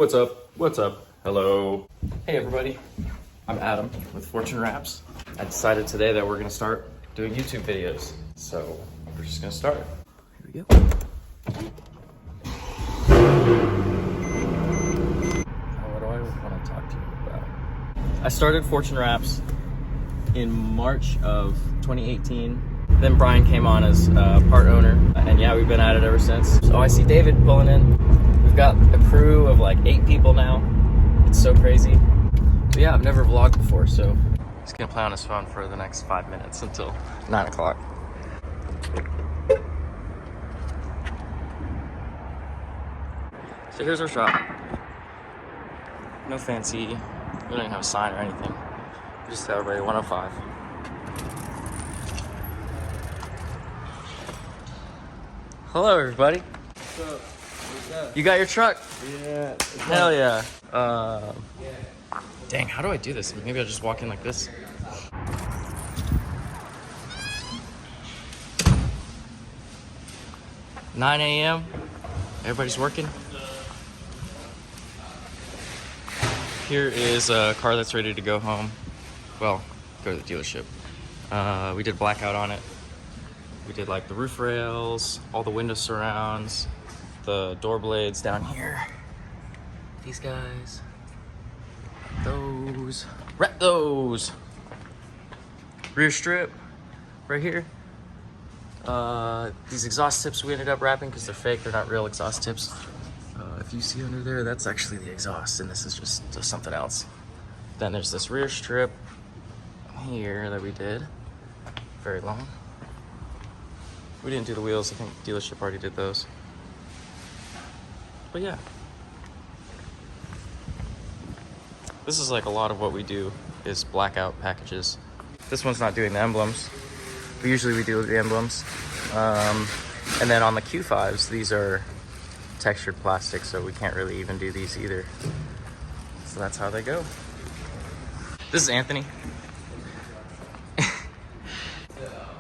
What's up? What's up? Hello. Hey everybody, I'm Adam with Fortune Wraps. I decided today that we're gonna start doing YouTube videos. So we're just gonna start. Here we go. What do I want to talk to you about? I started Fortune Wraps in March of 2018. Then Brian came on as part owner, and yeah, we've been at it ever since. So I see David pulling in. We've got a crew of like 8 people now. It's so crazy. But yeah, I've never vlogged before, so he's gonna play on his phone for the next 5 minutes until 9 o'clock. So here's our shop. No fancy, we don't even have a sign or anything. We just have a 105. Hello everybody. What's up? What's up? You got your truck? Yeah. Hell yeah. Dang, how do I do this? Maybe I'll just walk in like this. $9 a.m. Everybody's working. Here is a car that's ready to go home. Well, go to the dealership. We did blackout on it. We did like the roof rails, all the window surrounds, the door blades down here. These guys. Those. Wrap those. Rear strip right here. These exhaust tips we ended up wrapping because they're fake. They're not real exhaust tips. If you see under there, that's actually the exhaust, and this is just something else. Then there's this rear strip here that we did. Very long. We didn't do the wheels. I think the dealership already did those. But yeah. This is like a lot of what we do is blackout packages. This one's not doing the emblems. Usually we do the emblems. And then on the Q5s, these are textured plastic, so we can't really even do these either. So that's how they go. This is Anthony.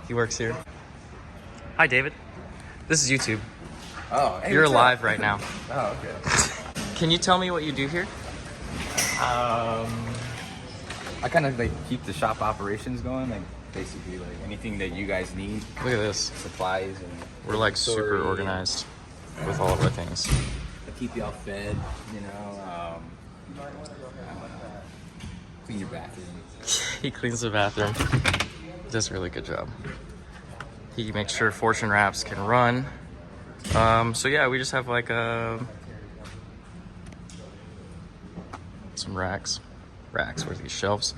He works here. Hi, David. This is YouTube. Oh, hey, You're what's live up? right now. Oh, okay. Can you tell me what you do here? I kind of like keep the shop operations going, like basically like anything that you guys need, Look at this. supplies and We're like super inventory, organized with all of our things. to keep y'all fed, you know. Clean your bathroom. He cleans the bathroom. He does a really good job. He makes sure Fortune Wraps can run. So yeah, we just have like some racks. Where these shelves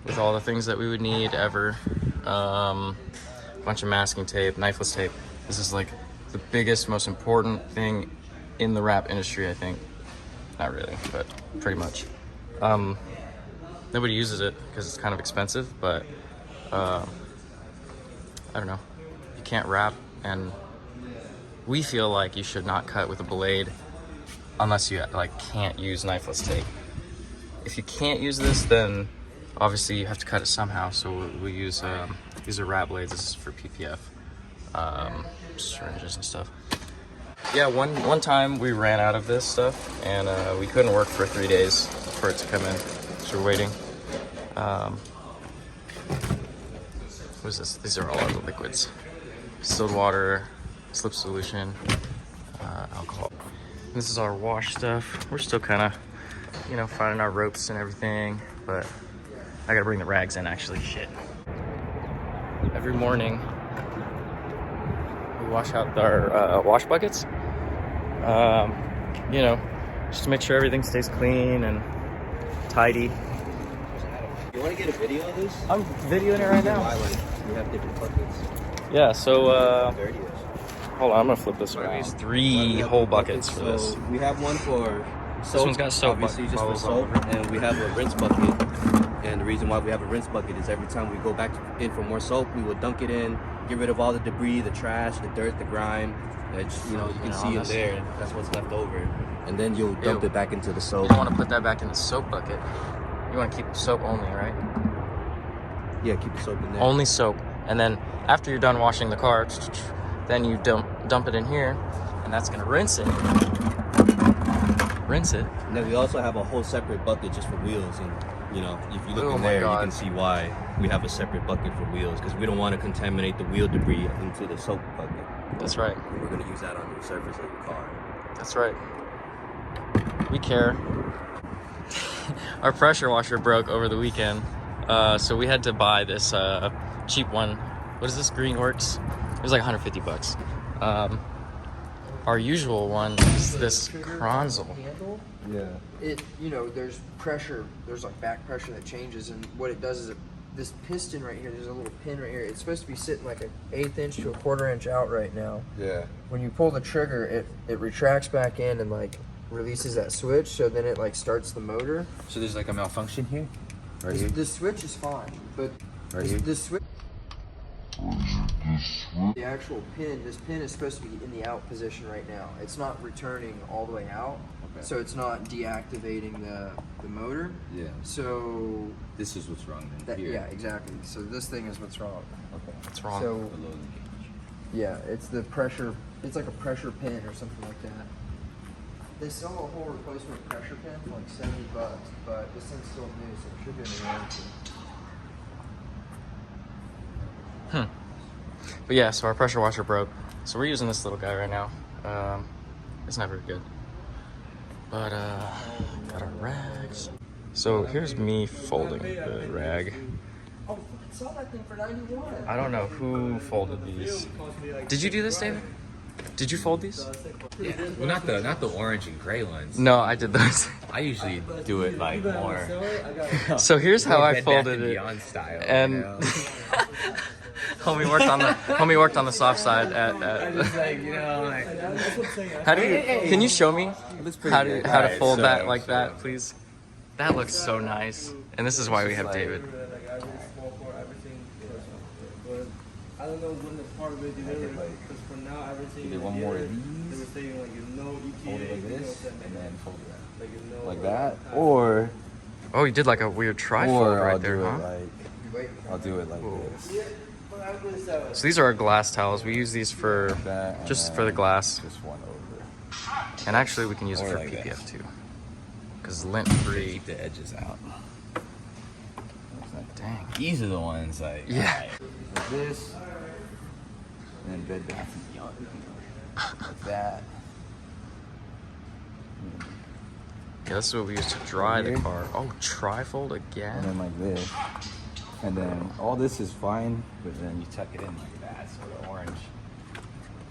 with all the things that we would need ever. Bunch of masking tape, knifeless tape. This is like the biggest, most important thing in the wrap industry, I think. Not really, but pretty much. Nobody uses it because it's kind of expensive, but I don't know. You can't wrap, and we feel like you should not cut with a blade unless you like can't use knifeless tape. If you can't use this, then obviously you have to cut it somehow. So we use these are wrap blades. This is for PPF, syringes and stuff. Yeah, one time we ran out of this stuff, and we couldn't work for 3 days for it to come in. So we're waiting. What is this? These are all of the liquids: distilled water, slip solution, alcohol. This is our wash stuff. We're still kind of, you know, finding our ropes and everything, but I gotta bring the rags in actually. Shit. Every morning we wash out our wash buckets. You know, just to make sure everything stays clean and tidy. You want to get a video of this? I'm videoing it right now. Why, like, we have different buckets. Yeah, so Dirty is. hold on, I'm gonna flip this around. There's 3 whole buckets for this. So we have one for soap. This one's got soap, obviously just for bubbles all soap, over. and we have a rinse bucket. And the reason why we have a rinse bucket is every time we go back in for more soap, we will dunk it in, get rid of all the debris, the trash, the dirt, the grime. That you can see in there. That's what's left over, and then you'll dump it back into the soap. You don't want to put that back in the soap bucket. You want to keep the soap only, right? Yeah, keep the soap in there. Only soap. And then after you're done washing the car, then you dump it in here, and that's gonna rinse it. rinse it. And then we also have a whole separate bucket just for wheels, and you know, if you look Oh in my there, God. you can see why we have a separate bucket for wheels, because we don't want to contaminate the wheel debris into the soap bucket. That's right. We're gonna use that on the surface of the car. That's right. We care. Our pressure washer broke over the weekend, so we had to buy this cheap one. What is this? Greenworks. It was like 150 bucks. Our usual one is this Kronzel. Yeah. It, you know, there's pressure, there's like back pressure that changes, and what it does is this piston right here, there's a little pin right here. It's supposed to be sitting like an 1/8 inch to a 1/4 inch out right now. Yeah. When you pull the trigger, it retracts back in and like releases that switch, so then it like starts the motor. So there's like a malfunction here? Right here? The switch is fine, but Right here? the switch. The actual pin, this pin is supposed to be in the out position right now. It's not returning all the way out, Okay. so it's not deactivating the motor. Yeah. So This is what's wrong then. that, Here. yeah, exactly. So this thing is what's wrong. Okay. What's wrong? So Below the gauge. yeah, it's the pressure. It's like a pressure pin or something like that. They sell a whole replacement pressure pin for like 70 bucks, but this thing's still new, so it should be in the warranty. But yeah, so our pressure washer broke. So we're using this little guy right now. It's not very good. But got our rags. So here's me folding the rag. Oh, I saw that thing for 91. I don't know who folded these. Did you do this, David? Did you fold these? Yeah. Well, not the orange and gray ones. No, I did those. I usually do it like more. So here's how I Bed Bath folded and it. Beyond style. And you know? homie worked on the soft side at It's like, you know, like, How do you can you show me looks pretty how good. to Alright, fold so- that like that, please? That looks so nice. And this is why we have David. I don't know when the part will be delivered, because for now everything Either is one more of together. They these, were saying like, you know, ETA, fold it like you know, this, that, and then fold it like, you know, like that, or Oh, you did like a weird trifold I'll right there, do it huh? like I'll do it like this. So these are our glass towels. We use these for That, and just then for the glass. Just one over. And actually we can use it Or for like PPF that. too. Because lint free. Keep the edges out. Dang. These are the ones like Yeah. like this, and then Bed Bath and Beyond, like that. Yeah, this is what we use to dry the Here. car. Oh, trifold And again? then like this, and then all this is fine, but then you tuck it in like that, so the orange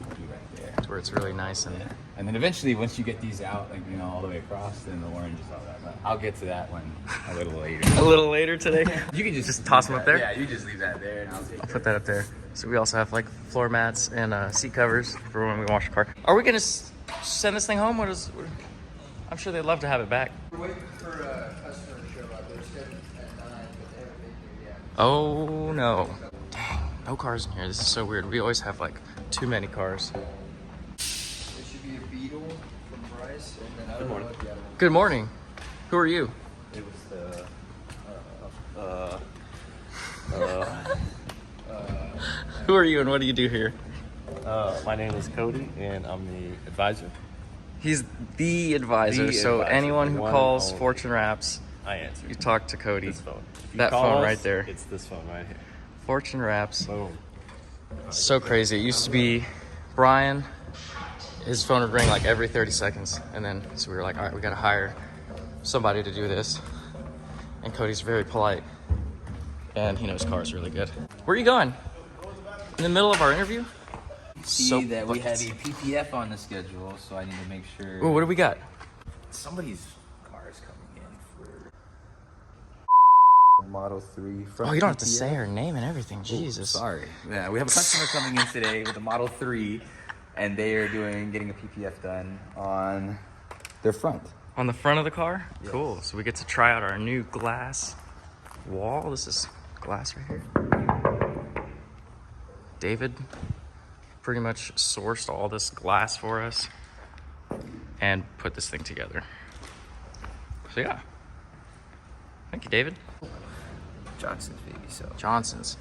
will be right there. To where it's really nice and And then eventually, once you get these out, like, you know, all the way across, then the orange is all that. But I'll get to that one a little later. a little later today. You can Just toss them leave up there? that- Yeah, you just leave that there, and I'll take I'll put that up there. So we also have like floor mats and seat covers for when we wash the car. Are we gonna send this thing home? I'm sure they'd love to have it back. We're waiting for a customer to show up. They're scheduled at 9, but they haven't been here yet. Oh no. Dang, no cars in here. This is so weird. We always have like too many cars. It should be a Beetle from Bryce, and then I don't know what the other one. Good morning. Who are you? It was Who are you and what do you do here? My name is Cody, and I'm the advisor. He's the advisor. The So advisor, anyone who one calls only. Fortune Wraps, I answer. you talk to Cody. This phone. If you That call phone us, right there. It's this phone right here. Fortune Wraps. Boom. So crazy. It used to be Brian. His phone would ring like every 30 seconds. And then, so we were like, all right, we got to hire somebody to do this. And Cody's very polite. And he knows cars really good. Where are you going? In the middle of our interview? See that we buckets. have a PPF on the schedule, so I need to make sure. Ooh, what do we got? Somebody's car is coming in for Model 3 from Oh, you don't have to PPF. say her name and everything. Jesus. Sorry. Yeah, we have a customer coming in today with a Model 3, and they are getting a PPF done on their front. On the front of the car? Yes. Cool. So we get to try out our new glass wall. This is glass right here. David pretty much sourced all this glass for us and put this thing together. So yeah. Thank you, David. Johnson's baby, so Johnson's.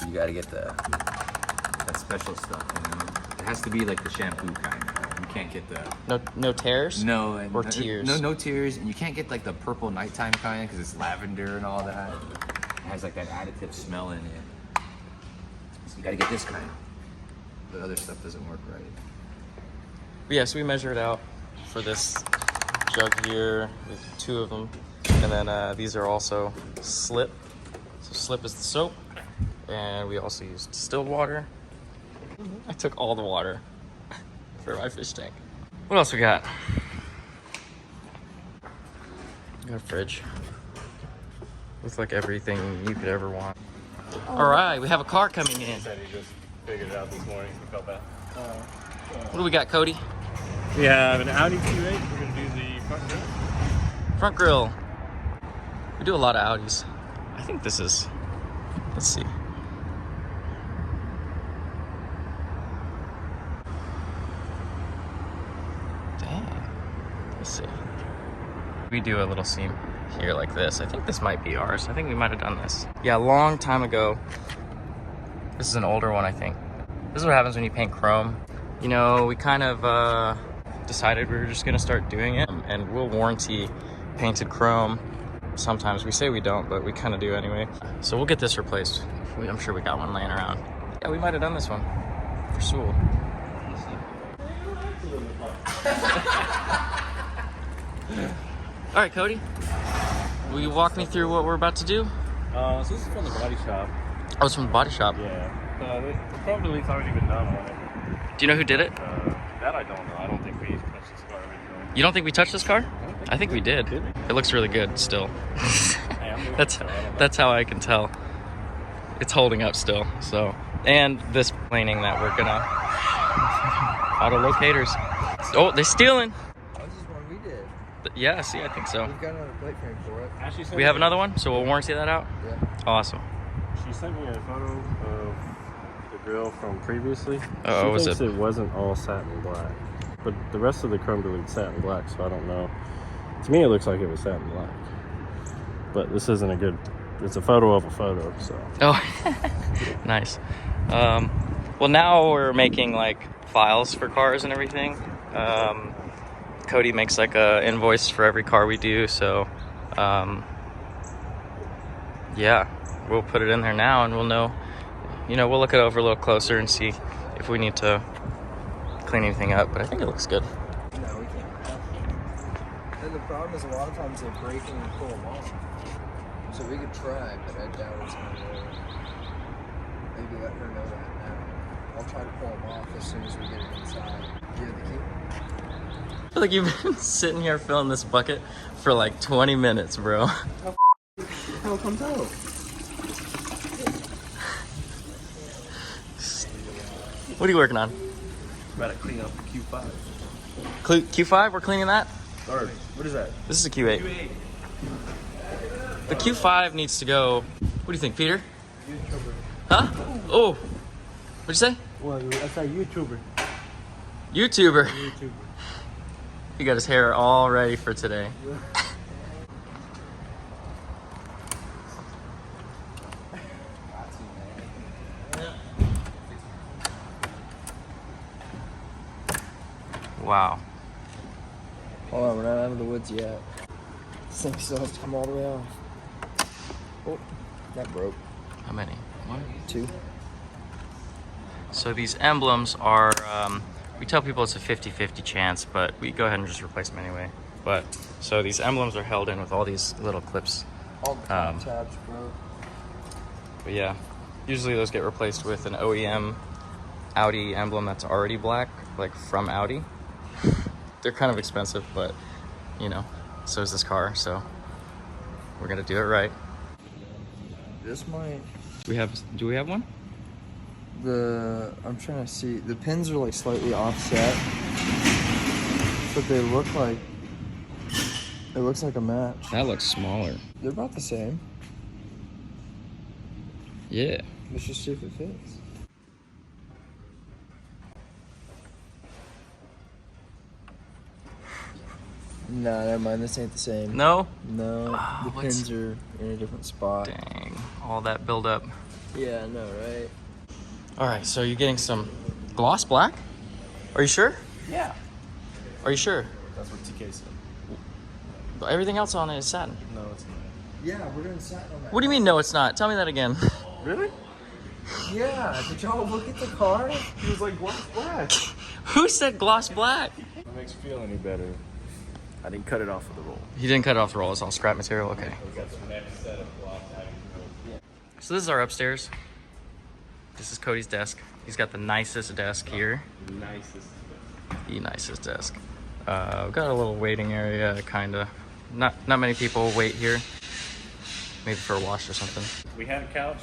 you gotta get that special stuff. You know? It has to be like the shampoo kind. You can't get the No tears. no and Or tears. No tears, and you can't get like the purple nighttime kind because it's lavender and all that. It has like that additive smell in it. So you gotta get this kind. The other stuff doesn't work right. But yeah, so we measure it out for this jug here with 2 of them, and then these are also slip. So slip is the soap, and we also use distilled water. I took all the water for my fish tank. What else we got? We got a fridge with like everything you could ever want. All right, we have a car coming in. Said he just figured it out this morning. He felt bad. What do we got, Cody? We have an Audi Q8. We're gonna do the front grille. Front grille. We do a lot of Audis. I think this is, let's see. Dang. Let's see. We do a little seam here like this. I think this might be ours. I think we might have done this. Yeah, a long time ago. This is an older one, I think. This is what happens when you paint chrome. You know, we kind of decided we were just gonna start doing it, and we'll warranty painted chrome. Sometimes we say we don't, but we kind of do anyway. So we'll get this replaced. I'm sure we got one laying around. Yeah, we might have done this one for Sewell. All right, Cody, will you walk me through what we're about to do? So this is from the body shop. Oh, it's from the body shop. Yeah. The chrome delete's already been done on it. Do you know who did it? That I don't know. I don't think we touched this car originally. You don't think we touched this car? I think we did. Did we? It looks really good still. Hey, I'm doing That's so I don't know. that's how I can tell. It's holding up still. So, and this planing that we're gonna auto locators. Oh, they're stealing. This is one we did. Yeah, see, I think so. We've got another plate frame for it. Ashley sent We me have a- another one, so we'll warranty that out. Yeah. Awesome. She sent me a photo of the grill from previously. Oh, she was thinks it- it wasn't all satin black, but the rest of the chrome delete's satin black, so I don't know. To me, it looks like it was satin black, but this isn't a good. It's a photo of a photo, so. Oh, nice. Well, now we're making like files for cars and everything. Cody makes like a invoice for every car we do, so yeah, we'll put it in there now, and we'll know. You know, we'll look it over a little closer and see if we need to clean anything up. But I think it looks good. No, we can't. And the problem is a lot of times they break and you pull them off. So we could try, but I doubt it's gonna work. Maybe let her know that now. I'll try to pull them off as soon as we get it inside. Do you have the key? I feel like you've been sitting here filling this bucket for like 20 minutes, bro. How it comes out? What are you working on? About to clean up Q5. Q5? We're cleaning that? Or what is that? This is a Q8. Q8. The Q5 needs to go. What do you think, Peter? Huh? Oh. What'd you say? Well, that's a YouTuber. YouTuber. He got his hair all ready for today. Wow. Hold on, we're not out of the woods yet. This thing still has to come all the way off. Oh, that broke. How many? 1, 2. So these emblems are, we tell people it's a 50-50 chance, but we go ahead and just replace them anyway. But, so these emblems are held in with all these little clips. All the tabs broke. But yeah, usually those get replaced with an OEM Audi emblem that's already black, like from Audi. They're kind of expensive, but you know, so is this car, so we're gonna do it right. This might. Do we have one? I'm trying to see. The pins are like slightly offset, but they look like. It looks like a match. That looks smaller. They're about the same. Yeah. Let's just see if it fits. Nah, never mind. This ain't the same. No? No, Oh, the what's- pins are in a different spot. Dang, all that buildup. Yeah, I know, right? All right, so you're getting some gloss black? Are you sure? Yeah. Are you sure? That's what TK said. Everything else on it is satin. No, it's not. Yeah, we're doing satin on that. What do you mean, no, it's not? Tell me that again. Really? Yeah, did y'all look at the car? He was like gloss black. Who said gloss black? If it makes you feel any better, I didn't cut it off of the roll. He didn't cut it off the roll. It's all scrap material. Okay. We got some next set of gloss tagging. So this is our upstairs. This is Cody's desk. He's got the nicest desk here. Nicest. The nicest desk. We've got a little waiting area, kinda. Not many people wait here. Maybe for a wash or something. We had a couch.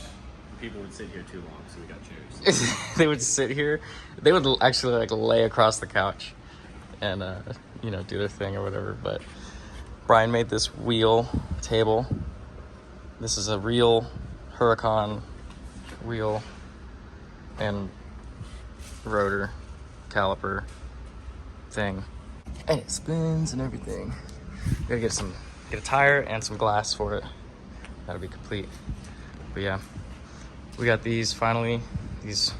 People would sit here too long, so we got chairs. They would sit here. They would actually like lay across the couch and you know, do their thing or whatever. But Brian made this wheel table. This is a real Huracan wheel and rotor caliper thing, and it spins and everything. We gotta get a tire and some glass for it. That'll be complete. But yeah, we got these finally, these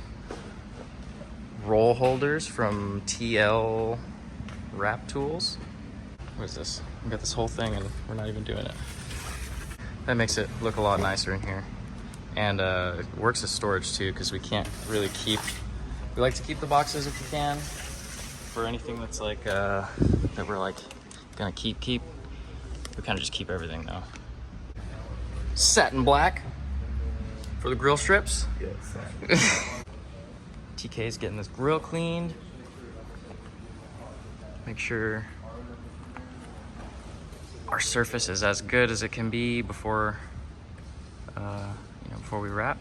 roll holders from TL Wrap Tools. What is this? We got this whole thing and we're not even doing it. That makes it look a lot nicer in here. And it works as storage too, because we can't really we like to keep the boxes if we can, for anything that's like, that we're like gonna keep. We kind of just keep everything though. Satin black for the grill strips. Yes. TK's getting this grill cleaned. Make sure our surface is as good as it can be before, before we wrap.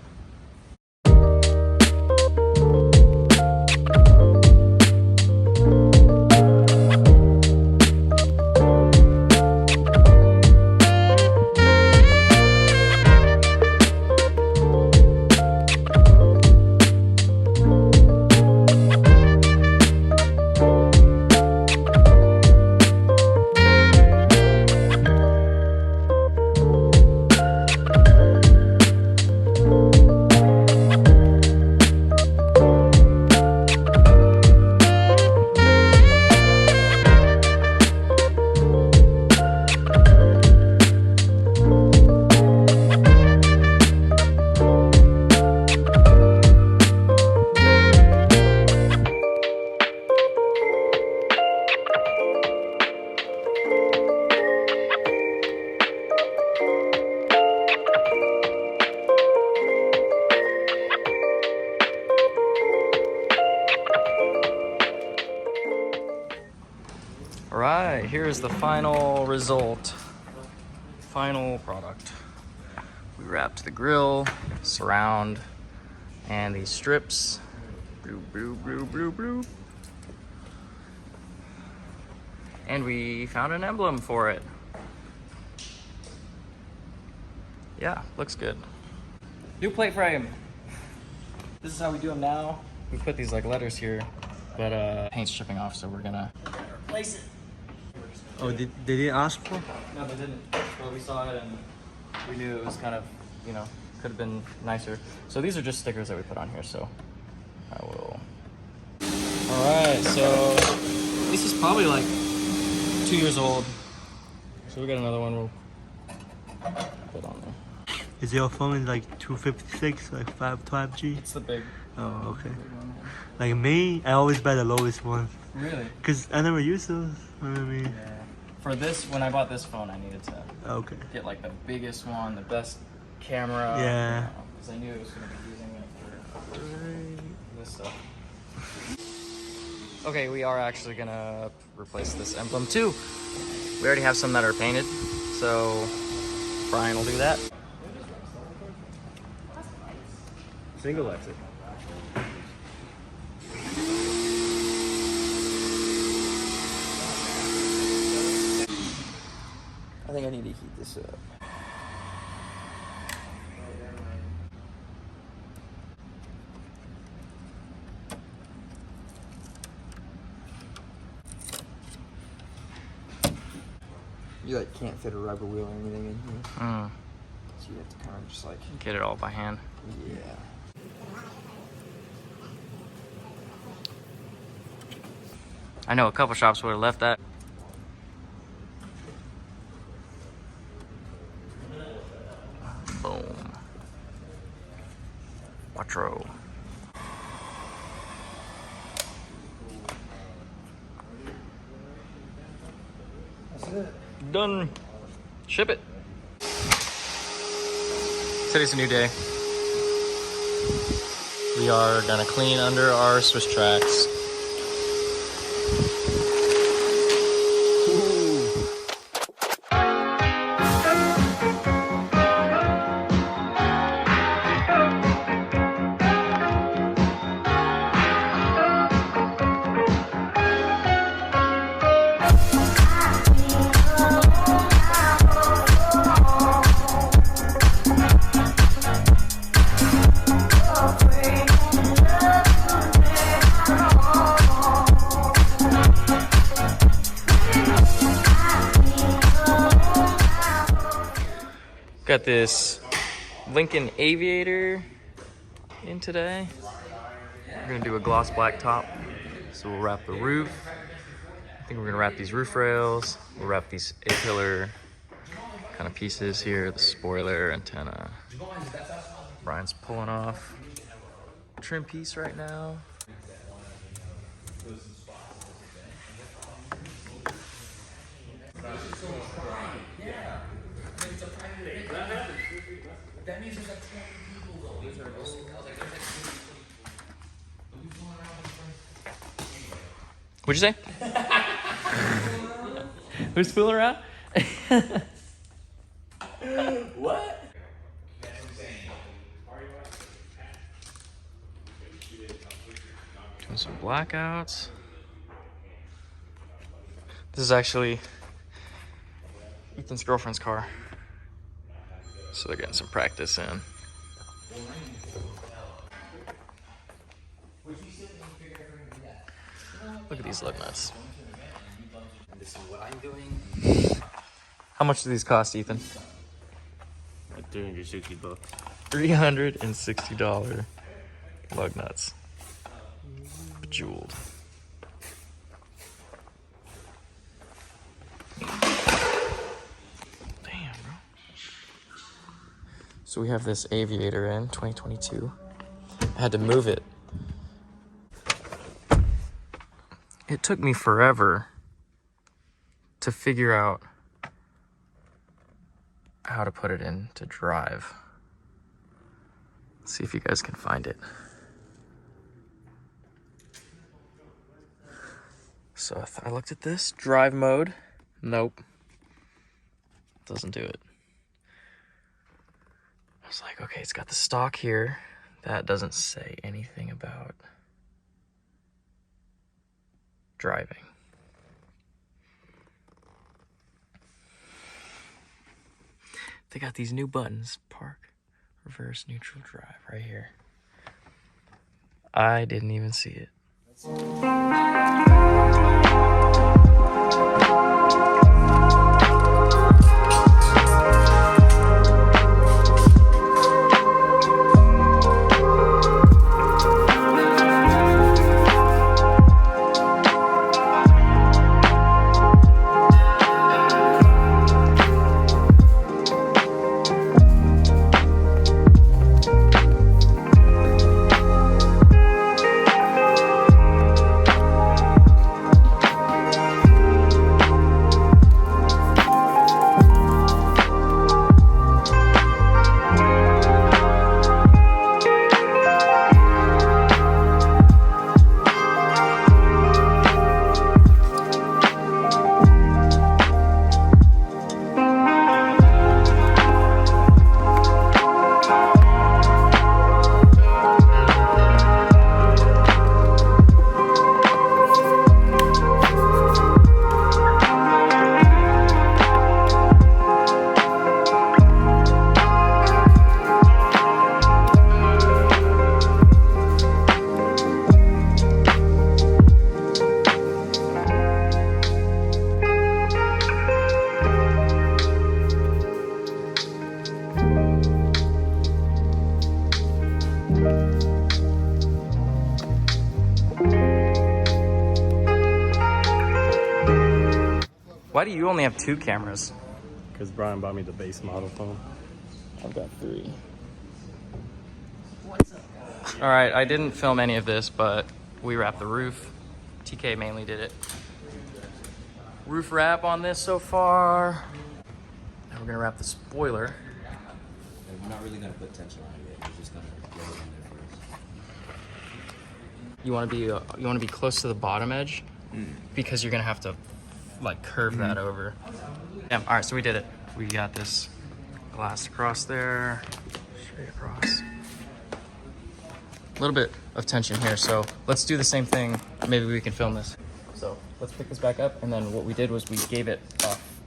All right, here's the final result. Final product. We wrapped the grill, surround, and these strips. And we found an emblem for it. Yeah, looks good. New plate frame. This is how we do them now. We put these like letters here, but paint's chipping off, so we're gonna replace it. Oh, they didn't ask for? No, they didn't. But we saw it and we knew it was kind of, you know, could have been nicer. So these are just stickers that we put on here, so I will. All right, so this is probably like 2 years old. So we got another one we'll put on there. Is your phone like 256, like 512G? It's the big. Oh, okay. Like me, I always buy the lowest one. Really? Cause I never use those. I mean. Yeah. For this, when I bought this phone, I needed to Okay. get like the biggest one, the best camera. Yeah. Because I knew I was going to be using it for this stuff. Okay, we are actually going to replace this Emblem too. We already have some that are painted, so Brian will do that. Single exit. I think I need to heat this up. You like can't fit a rubber wheel or anything in here, so you have to kind of just like Get it all by hand. yeah. I know a couple shops would have left that. Boom. Quattro. That's it. Done. Ship it. Today's a new day. We are gonna clean under our Swiss tracks. Got this Lincoln Aviator in today. We're gonna do a gloss black top. So we'll wrap the roof. I think we're gonna wrap these roof rails. We'll wrap these A-pillar kind of pieces here, the spoiler, antenna. Brian's pulling off trim piece right now. What'd you say? Who's fooling around? What? Doing some blackouts. This is actually Ethan's girlfriend's car. So they're getting some practice in. Look at these lug nuts. This is what I'm doing. How much do these cost, Ethan? Like $360. $360 lug nuts. Bejeweled. Damn, bro. So we have this Aviator in 2022. I had to move it. It took me forever to figure out how to put it into drive. Let's see if you guys can find it. So I looked at this, drive mode. Nope. Doesn't do it. I was like, okay, it's got the stock here. That doesn't say anything about driving. They got these new buttons, park, reverse, neutral, drive, right here. I didn't even see it. Why do you only have 2 cameras? Because Brian bought me the base model phone. I've got 3. All right, I didn't film any of this, but we wrapped the roof. TK mainly did it. Roof wrap on this so far. Now we're gonna wrap the spoiler. We're not really gonna put tension on it yet. We're just gonna get it in there first. You want to be close to the bottom edge because you're gonna have to like curve that over. Yeah. All right, so we did it. We got this glass across there, straight across. A little bit of tension here, so let's do the same thing. Maybe we can film this. So let's pick this back up, and then what we did was we gave it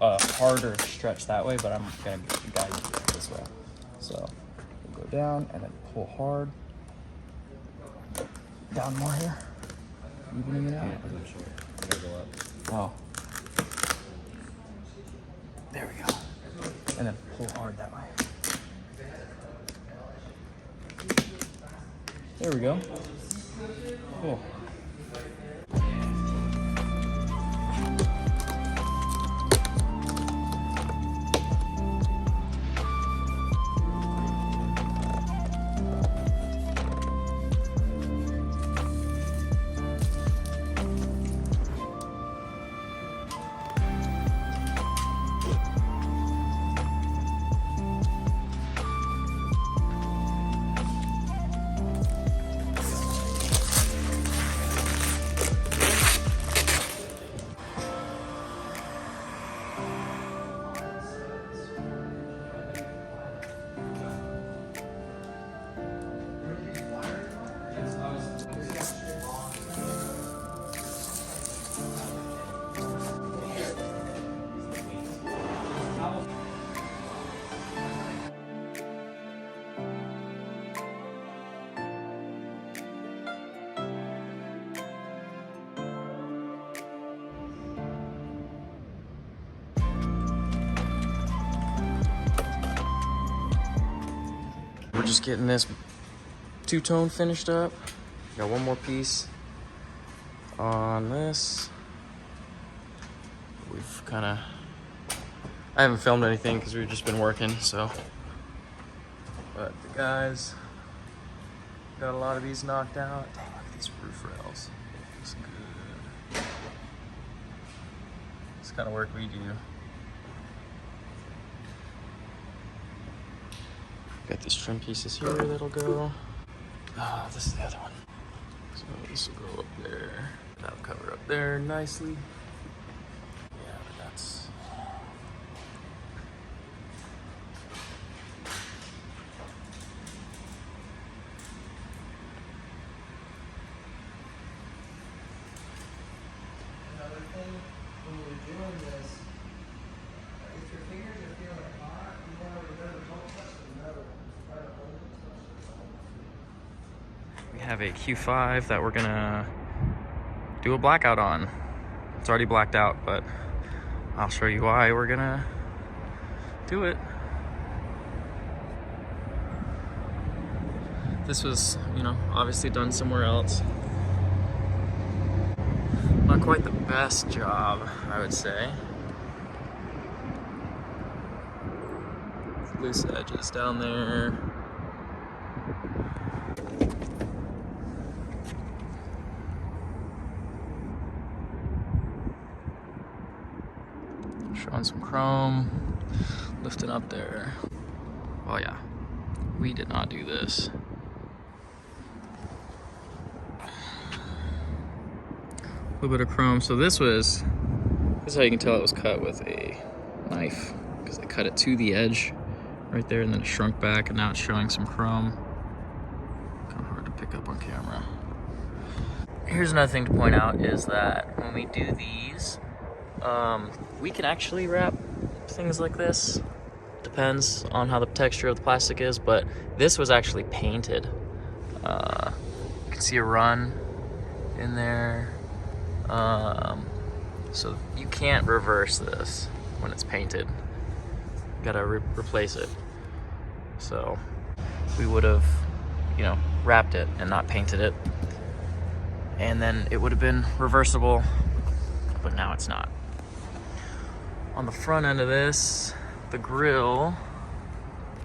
a harder stretch that way, but I'm gonna guide you this way. So we'll go down and then pull hard. Down more here. Evening it out. Oh. There we go. And then pull hard that way. There we go. Cool. We're just getting this two-tone finished up. Got one more piece on this. We've kind of, I haven't filmed anything because we've just been working, so. But the guys got a lot of these knocked out. Dang, look at these roof rails. Looks good. This kind of work we do. Got these trim pieces here that'll go. Ah, this is the other one. So this will go up there. That'll cover up there nicely. Yeah, but that's. Another thing, when you're doing this, if your fingers are feeling hot, you want to remember, don't touch the metal. Try to only touch the metal. We have a Q5 that we're gonna do a blackout on. It's already blacked out, but I'll show you why we're gonna do it. This was, you know, obviously done somewhere else. Not quite the best job, I would say. Loose edges down there. Showing some chrome, lifting up there. Oh yeah, we did not do this. A little bit of chrome. So this is how you can tell it was cut with a knife, because they cut it to the edge right there and then it shrunk back, and now it's showing some chrome. Kind of hard to pick up on camera. Here's another thing to point out is that when we do these, we can actually wrap things like this. Depends on how the texture of the plastic is, but this was actually painted. You can see a run in there. So you can't reverse this when it's painted. You gotta replace it. So we would have, you know, wrapped it and not painted it, and then it would have been reversible, but now it's not. On the front end of this, the grill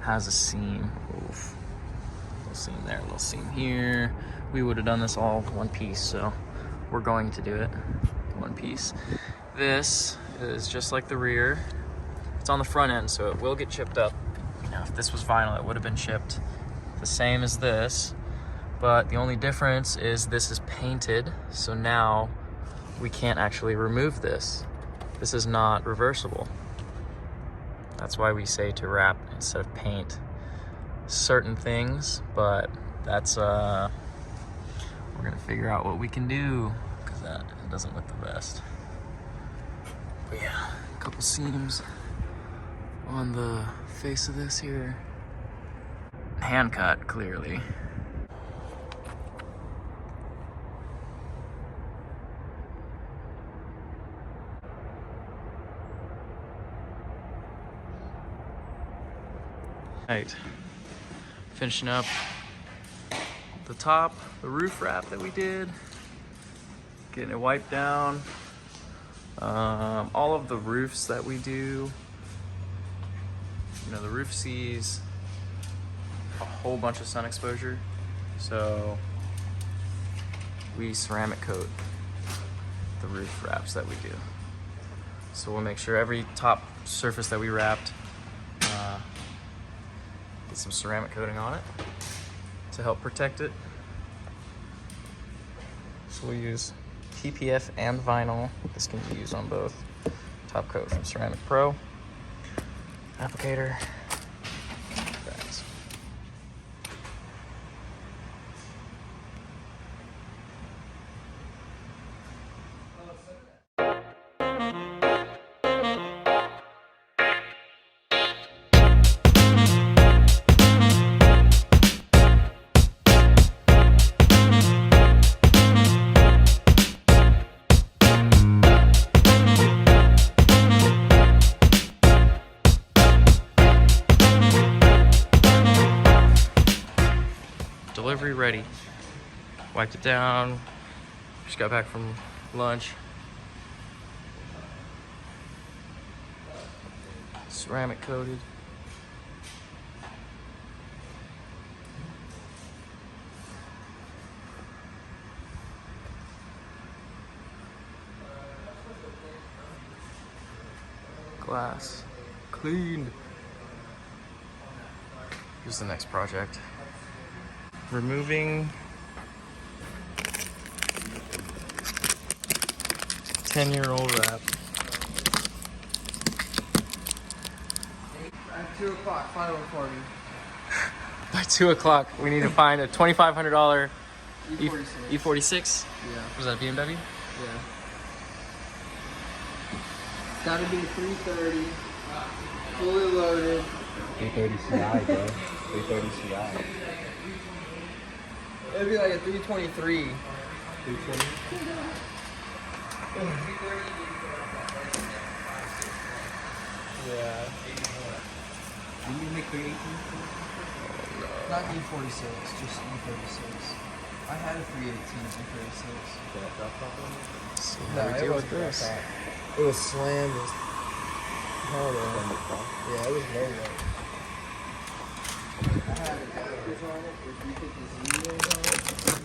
has a seam. Oof. Little seam there, little seam here. We would have done this all one piece, so we're going to do it one piece. This is just like the rear. It's on the front end, so it will get chipped up. You know, if this was vinyl, it would have been chipped the same as this. But the only difference is this is painted, so now we can't actually remove this. This is not reversible. That's why we say to wrap instead of paint certain things, but that's, we're gonna figure out what we can do, because that doesn't look the best. But yeah, a couple seams on the face of this here. Hand cut, clearly. Right, finishing up the top, the roof wrap that we did, getting it wiped down. All of the roofs that we do, you know, the roof sees a whole bunch of sun exposure, so we ceramic coat the roof wraps that we do. So we'll make sure every top surface that we wrapped get some ceramic coating on it to help protect it. So we'll use PPF and vinyl. This can be used on both. Top coat from Ceramic Pro. Applicator. Thanks. Delivery ready. Wiped it down. Just got back from lunch. Ceramic coated. Glass cleaned. Here's the next project. Removing 10-year-old wrap. At 2 o'clock, final recording. By 2 o'clock, we need to find a $2,500 E46. E46. Yeah. Was that a BMW? Yeah. It's gotta be 330, fully loaded. 330 CI, bro. 330 CI. It'd be like a 323. 320. Yeah. Didn't you make 318? Not E46, just E36. I had a 318 E36. So No, how do we it deal wasn't with this? that hot. It was slammed as hell though. Yeah, it was low low. I had adapters on it. If you put the zeros on it,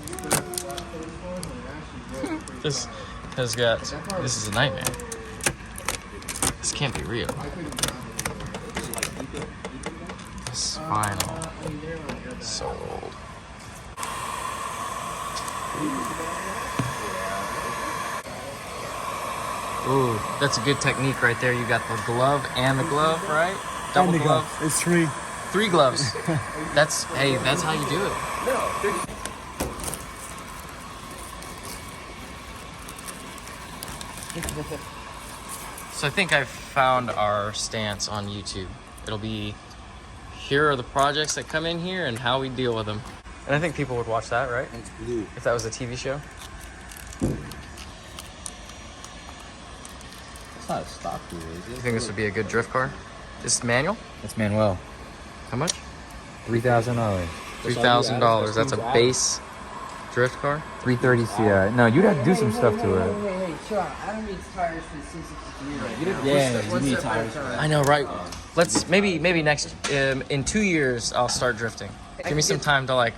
you put the flat face on, and it actually broke pretty This fast. has got. This is a nightmare. This can't be real. I couldn't find it. This is final. I mean, they're like So old. Ooh, that's a good technique right there. You got the glove and the glove, right? Double glove. It's 3. 3 gloves. That's how you do it. So I think I've found our stance on YouTube. It'll be, here are the projects that come in here and how we deal with them. And I think people would watch that, right? It's blue. If that was a TV show. It's not a stock blue, is You it? think this would be a good drift car? This manual? It's Manuel. How much? $3,000. $3,000. That's a base drift car. 330 CI. No, you'd have to do some stuff to it. Hey, chill out. Adam needs tires for the C63 right now. Yeah, One you need step at a tires. time. I know, right? Let's maybe next in 2 years I'll start drifting. Give me some time to like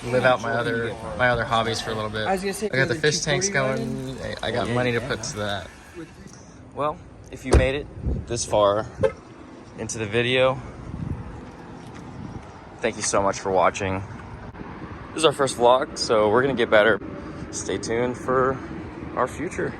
live out my other hobbies for a little bit. I was gonna say, I got the the fish tanks 240 going. I got money to put to that. Well, if you made it this far into the video, thank you so much for watching. This is our first vlog, so we're gonna get better. Stay tuned for our future.